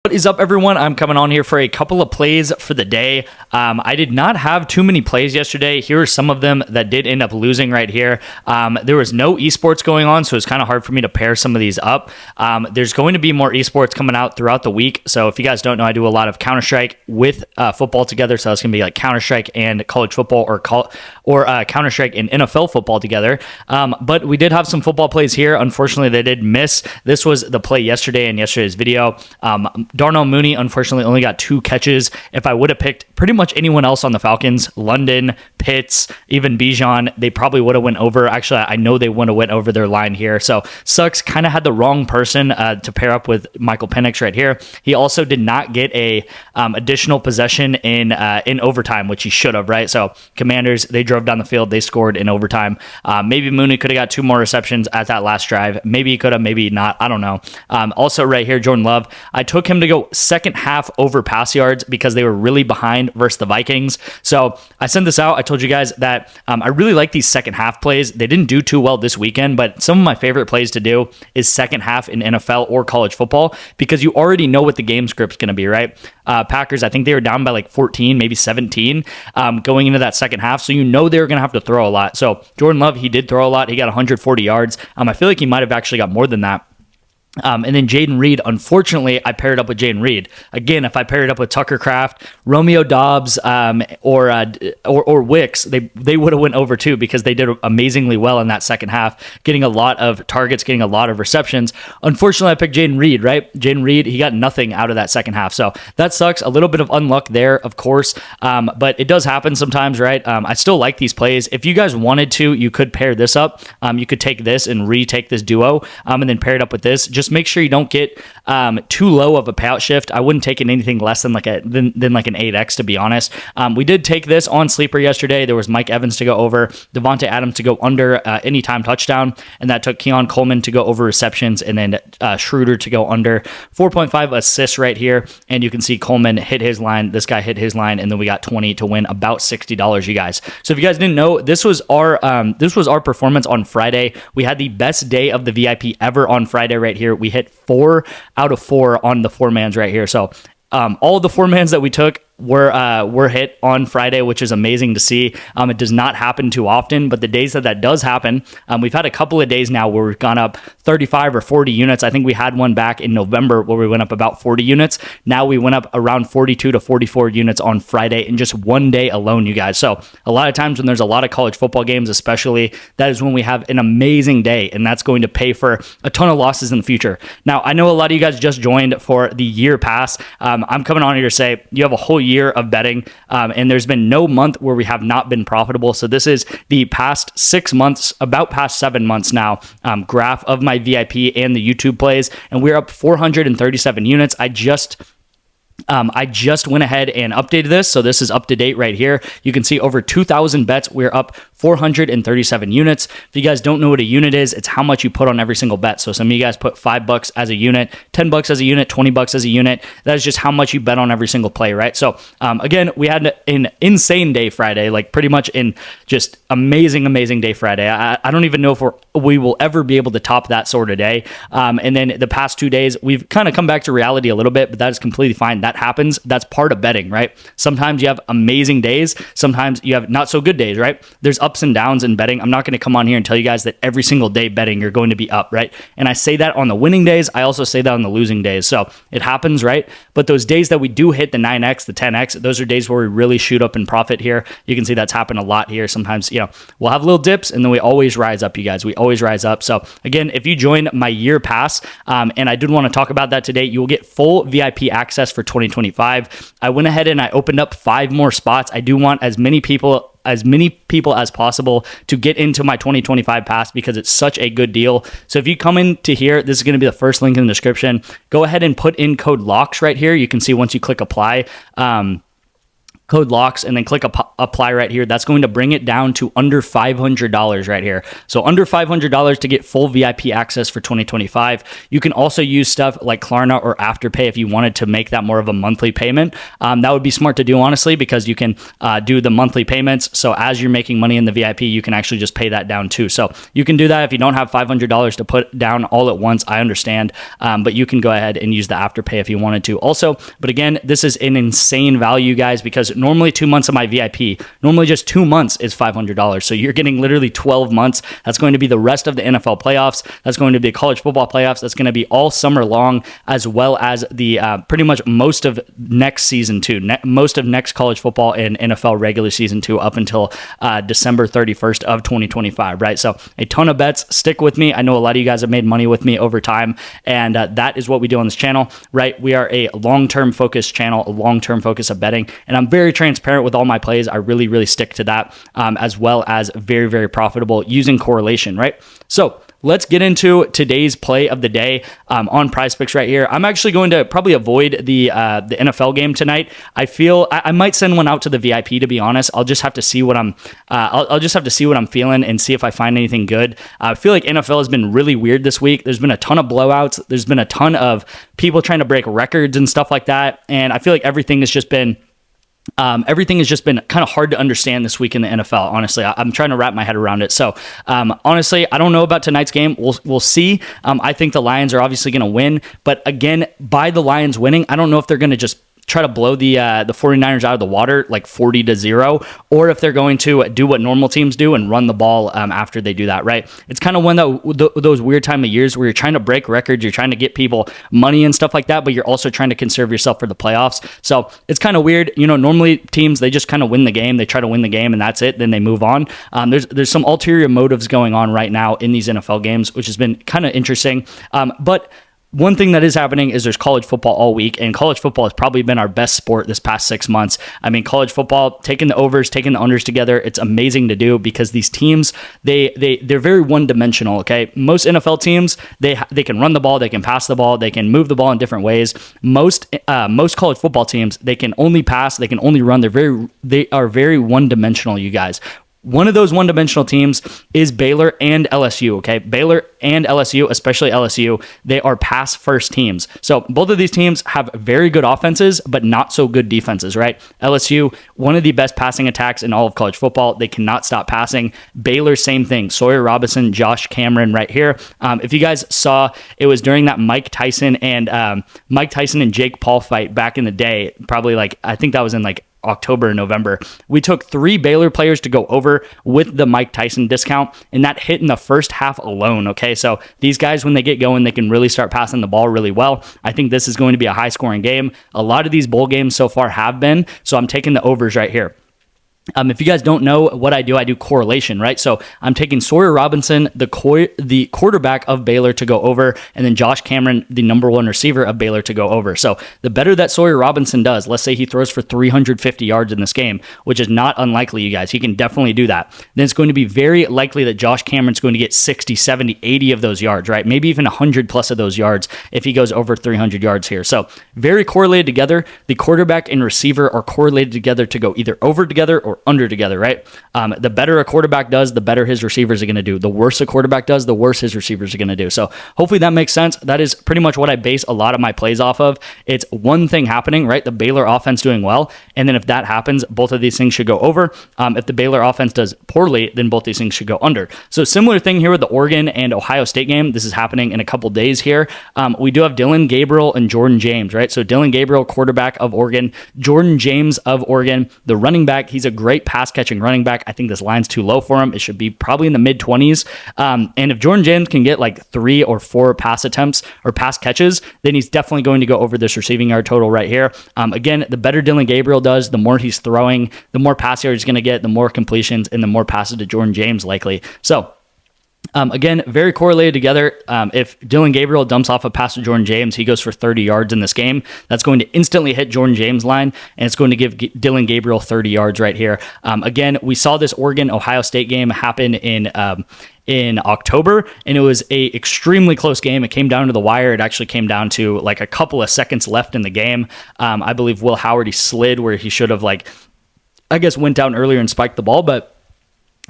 What is up, everyone? I'm coming on here for a couple of plays for the day. I did not have too many plays yesterday. Here are some of them that did end up losing right here. There was no esports going on, so it's kind of hard for me to pair some of these up. There's going to be more esports coming out throughout the week. So if you guys don't know, I do a lot of Counter-Strike with football together. So it's going to be like Counter-Strike and college football or Counter-Strike and NFL football together. But we did have some football plays here. Unfortunately, they did miss. This was the play yesterday in yesterday's video. Darnell Mooney, unfortunately, only got 2 catches. If I would have picked pretty much anyone else on the Falcons, London, Pitts, even Bijan, they probably would have went over. Actually, I know they would have went over their line here. So sucks. Kind of had the wrong person to pair up with Michael Penix right here. He also did not get a additional possession in overtime, which he should have, right? So Commanders, they drove down the field. They scored in overtime. Maybe Mooney could have got 2 more receptions at that last drive. Maybe he could have, maybe not. I don't know. Also right here, Jordan Love, I took him to go second half over pass yards because they were really behind versus the Vikings. So I sent this out. I told you guys that I really like these second half plays. They didn't do too well this weekend, but some of my favorite plays to do is second half in NFL or college football because you already know what the game script's going to be, right? Packers, I think they were down by like 14, maybe 17 going into that second half. So you know they're going to have to throw a lot. So Jordan Love, he did throw a lot. He got 140 yards. I feel like he might have actually got more than that. And then Jaden Reed, unfortunately, I paired up with Jaden Reed. Again, if I paired up with Tucker Kraft, Romeo Dobbs, or Wicks, they would have went over too because they did amazingly well in that second half, getting a lot of targets, getting a lot of receptions. Unfortunately, I picked Jaden Reed, right? Jaden Reed, he got nothing out of that second half. So that sucks. A little bit of unluck there, of course, but it does happen sometimes, right? I still like these plays. If you guys wanted to, you could pair this up. You could take this and retake this duo and then pair it up with this. Just make sure you don't get too low of a payout shift. I wouldn't take it anything less than like an 8x, to be honest. We did take this on Sleeper yesterday. There was Mike Evans to go over, Devontae Adams to go under anytime touchdown, and that took Keon Coleman to go over receptions, and then Schroeder to go under 4.5 assists right here. And you can see Coleman hit his line. This guy hit his line, and then we got 20 to win about $60, you guys. So if you guys didn't know, this was our performance on Friday. We had the best day of the VIP ever on Friday right here. We hit 4 out of 4 on the 4-mans right here. So all the 4-mans that we took were hit on Friday, which is amazing to see. It does not happen too often, but the days that does happen, we've had a couple of days now where we've gone up 35 or 40 units. I think we had one back in November where we went up about 40 units. Now we went up around 42 to 44 units on Friday in just one day alone, you guys. So a lot of times when there's a lot of college football games, especially, that is when we have an amazing day, and that's going to pay for a ton of losses in the future. Now, I know a lot of you guys just joined for the year pass. I'm coming on here to say you have a whole year of betting, and there's been no month where we have not been profitable. So this is the past 6 months, about past 7 months now, graph of my VIP and the YouTube plays, and we're up 437 units. I just went ahead and updated this, so this is up to date right here. You can see over 2,000 bets. We're up 437 units. If you guys don't know what a unit is, it's how much you put on every single bet. So some of you guys put $5 as a unit, $10 as a unit, $20 as a unit. That is just how much you bet on every single play, right? So again, we had an insane day Friday, like pretty much in just amazing day Friday. I don't even know if we will ever be able to top that sort of day. And then the past 2 days, we've kind of come back to reality a little bit, but that is completely fine. That happens. That's part of betting, right? Sometimes you have amazing days. Sometimes you have not so good days, right? There's ups and downs in betting. I'm not going to come on here and tell you guys that every single day betting you're going to be up, right? And I say that on the winning days. I also say that on the losing days. So it happens, right? But those days that we do hit the 9x, the 10x, those are days where we really shoot up in profit here. You can see that's happened a lot here. Sometimes, we'll have little dips and then we always rise up, you guys. We always rise up. So again, if you join my year pass, and I did want to talk about that today, you will get full VIP access for 2025. I went ahead and I opened up 5 more spots. I do want as many people as possible to get into my 2025 pass because it's such a good deal. So if you come into here, this is going to be the first link in the description. Go ahead and put in code LOCKS right here. You can see once you click apply, code locks, and then click apply right here. That's going to bring it down to under $500 right here. So under $500 to get full VIP access for 2025. You can also use stuff like Klarna or Afterpay if you wanted to make that more of a monthly payment. That would be smart to do, honestly, because you can do the monthly payments. So as you're making money in the VIP, you can actually just pay that down too. So you can do that if you don't have $500 to put down all at once. I understand, but you can go ahead and use the Afterpay if you wanted to also. But again, this is an insane value, guys, because normally 2 months of my VIP, normally just 2 months is $500. So you're getting literally 12 months. That's going to be the rest of the NFL playoffs. That's going to be college football playoffs. That's going to be all summer long, as well as the pretty much most of next season too. Most of next college football and NFL regular season too, up until December 31st of 2025, right? So a ton of bets. Stick with me. I know a lot of you guys have made money with me over time, and that is what we do on this channel, right? We are a long-term focused channel, a long-term focus of betting, and I'm very transparent with all my plays. I really stick to that, as well as very profitable using correlation, right? So let's get into today's play of the day on PrizePicks right here. I'm actually going to probably avoid the NFL game tonight. I feel I might send one out to the VIP, to be honest. I'll just have to see what I'll just have to see what I'm feeling and see if I find anything good. I feel like NFL has been really weird this week. There's been a ton of blowouts. There's been a ton of people trying to break records and stuff like that. And I feel like everything has just been kind of hard to understand this week in the NFL. Honestly, I'm trying to wrap my head around it. So honestly, I don't know about tonight's game. We'll see. I think the Lions are obviously going to win, but again, by the Lions winning, I don't know if they're going to just try to blow the 49ers out of the water like 40-0, or if they're going to do what normal teams do and run the ball after they do that, right? It's kind of one of those weird time of years where you're trying to break records, you're trying to get people money and stuff like that, but you're also trying to conserve yourself for the playoffs. So it's kind of weird. Normally teams, they just kind of win the game. They try to win the game and that's it. Then they move on. There's some ulterior motives going on right now in these NFL games, which has been kind of interesting. But one thing that is happening is there's college football all week, and college football has probably been our best sport this past 6 months. I mean, college football, taking the overs, taking the unders together, it's amazing to do because these teams, they're very one-dimensional, okay? Most NFL teams, they can run the ball, they can pass the ball, they can move the ball in different ways. Most college football teams, they can only pass, they can only run. They are very one-dimensional, you guys. One of those one-dimensional teams is Baylor and LSU, okay? Baylor and LSU, especially LSU, they are pass-first teams. So both of these teams have very good offenses, but not so good defenses, right? LSU, one of the best passing attacks in all of college football. They cannot stop passing. Baylor, same thing. Sawyer Robinson, Josh Cameron right here. If you guys saw, it was during that Mike Tyson and Jake Paul fight back in the day, probably I think that was in October and November. We took 3 Baylor players to go over with the Mike Tyson discount, and that hit in the first half alone, okay? So these guys, when they get going, they can really start passing the ball really well. I think this is going to be a high-scoring game. A lot of these bowl games so far have been, so I'm taking the overs right here. If you guys don't know what I do correlation, right? So I'm taking Sawyer Robinson, the quarterback of Baylor, to go over, and then Josh Cameron, the number 1 receiver of Baylor, to go over. So the better that Sawyer Robinson does, let's say he throws for 350 yards in this game, which is not unlikely, you guys. He can definitely do that. Then it's going to be very likely that Josh Cameron's going to get 60, 70, 80 of those yards, right? Maybe even 100 plus of those yards if he goes over 300 yards here. So very correlated together. The quarterback and receiver are correlated together to go either over together or under together, right? The better a quarterback does, the better his receivers are going to do. The worse a quarterback does, the worse his receivers are going to do. So hopefully that makes sense. That is pretty much what I base a lot of my plays off of. It's one thing happening, right? The Baylor offense doing well. And then if that happens, both of these things should go over. If the Baylor offense does poorly, then both these things should go under. So similar thing here with the Oregon and Ohio State game. This is happening in a couple days here. We do have Dylan Gabriel and Jordan James, right? So Dylan Gabriel, quarterback of Oregon, Jordan James of Oregon, the running back. He's a great pass catching running back. I think this line's too low for him. It should be probably in the mid 20s. And if Jordan James can get 3 or 4 pass attempts or pass catches, then he's definitely going to go over this receiving yard total right here. Again, the better Dylan Gabriel does, the more he's throwing, the more pass yards he's going to get, the more completions, and the more passes to Jordan James likely. So again, very correlated together. If Dylan Gabriel dumps off a pass to Jordan James, he goes for 30 yards in this game. That's going to instantly hit Jordan James' line, and it's going to give Dylan Gabriel 30 yards right here. Again, we saw this Oregon-Ohio State game happen in October, and it was a extremely close game. It came down to the wire. It actually came down to a couple of seconds left in the game. I believe Will Howard, he slid where he should have I guess, went down earlier and spiked the ball, but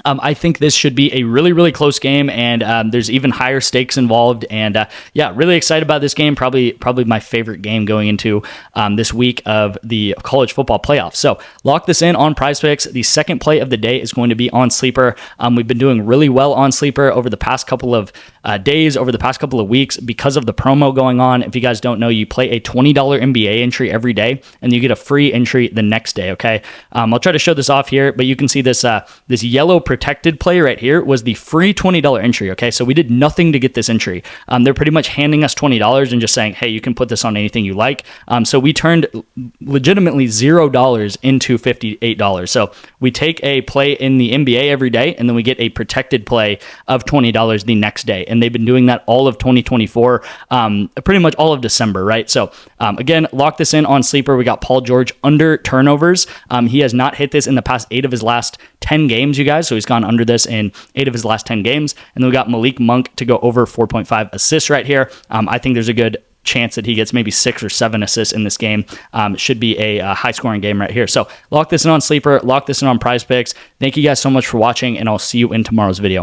I think this should be a really, really close game, and there's even higher stakes involved. And yeah, really excited about this game. Probably my favorite game going into this week of the college football playoffs. So lock this in on PrizePicks. The second play of the day is going to be on Sleeper. We've been doing really well on Sleeper over the past couple of days, over the past couple of weeks, because of the promo going on. If you guys don't know, you play a $20 NBA entry every day, and you get a free entry the next day. Okay, I'll try to show this off here, but you can see this this yellow protected play right here was the free $20 entry. Okay, so we did nothing to get this entry. They're pretty much handing us $20 and just saying, hey, you can put this on anything you like. So we turned legitimately $0 into $58. So we take a play in the NBA every day, and then we get a protected play of $20 the next day. And they've been doing that all of 2024, pretty much all of December, right? So again, lock this in on Sleeper. We got Paul George under turnovers. He has not hit this in the past 8 of his last 10 games, you guys. So he's gone under this in 8 of his last 10 games. And then we got Malik Monk to go over 4.5 assists right here. I think there's a good chance that he gets maybe 6 or 7 assists in this game. It should be a high-scoring game right here. So lock this in on Sleeper. Lock this in on PrizePicks. Thank you guys so much for watching, and I'll see you in tomorrow's video.